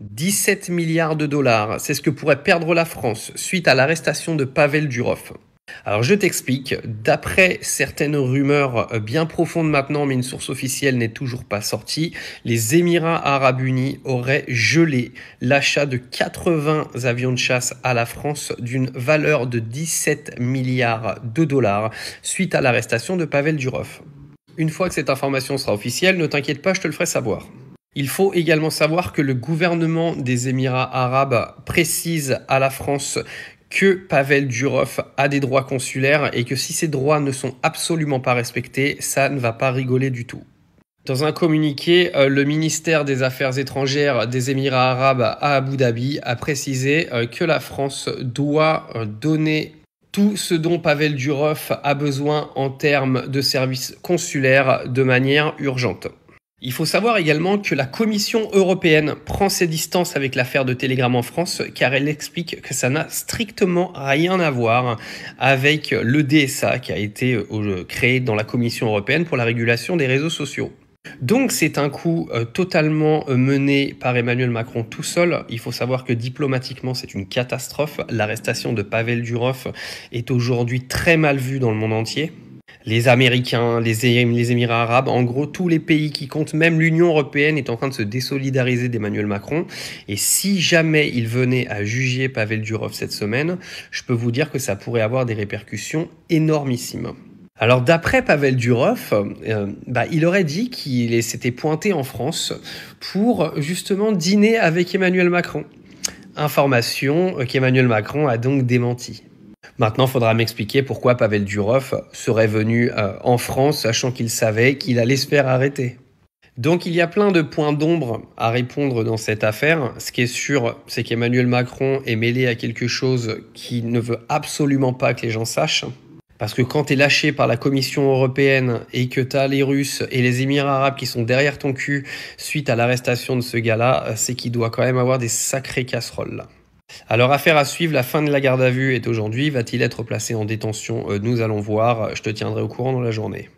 17 milliards de dollars, c'est ce que pourrait perdre la France suite à l'arrestation de Pavel Durov. Alors je t'explique, d'après certaines rumeurs bien profondes maintenant, mais une source officielle n'est toujours pas sortie, les Émirats Arabes Unis auraient gelé l'achat de 80 avions de chasse à la France d'une valeur de 17 milliards de dollars suite à l'arrestation de Pavel Durov. Une fois que cette information sera officielle, ne t'inquiète pas, je te le ferai savoir. Il faut également savoir que le gouvernement des Émirats arabes précise à la France que Pavel Durov a des droits consulaires et que si ces droits ne sont absolument pas respectés, ça ne va pas rigoler du tout. Dans un communiqué, le ministère des Affaires étrangères des Émirats arabes à Abu Dhabi a précisé que la France doit donner tout ce dont Pavel Durov a besoin en termes de services consulaires de manière urgente. Il faut savoir également que la Commission européenne prend ses distances avec l'affaire de Telegram en France car elle explique que ça n'a strictement rien à voir avec le DSA qui a été créé dans la Commission européenne pour la régulation des réseaux sociaux. Donc c'est un coup totalement mené par Emmanuel Macron tout seul. Il faut savoir que diplomatiquement c'est une catastrophe. L'arrestation de Pavel Durov est aujourd'hui très mal vue dans le monde entier. Les Américains, les Émirats arabes, en gros tous les pays qui comptent, même l'Union européenne est en train de se désolidariser d'Emmanuel Macron. Et si jamais il venait à juger Pavel Durov cette semaine, je peux vous dire que ça pourrait avoir des répercussions énormissimes. Alors d'après Pavel Durov, il aurait dit qu'il s'était pointé en France pour justement dîner avec Emmanuel Macron. Information qu'Emmanuel Macron a donc démentie. Maintenant, il faudra m'expliquer pourquoi Pavel Durov serait venu en France, sachant qu'il savait qu'il allait se faire arrêter. Donc il y a plein de points d'ombre à répondre dans cette affaire. Ce qui est sûr, c'est qu'Emmanuel Macron est mêlé à quelque chose qui ne veut absolument pas que les gens sachent. Parce que quand tu es lâché par la Commission européenne et que tu as les Russes et les Émirats arabes qui sont derrière ton cul suite à l'arrestation de ce gars-là, c'est qu'il doit quand même avoir des sacrées casseroles là. Alors affaire à suivre, la fin de la garde à vue est aujourd'hui. Va-t-il être placé en détention? Nous allons voir, je te tiendrai au courant dans la journée.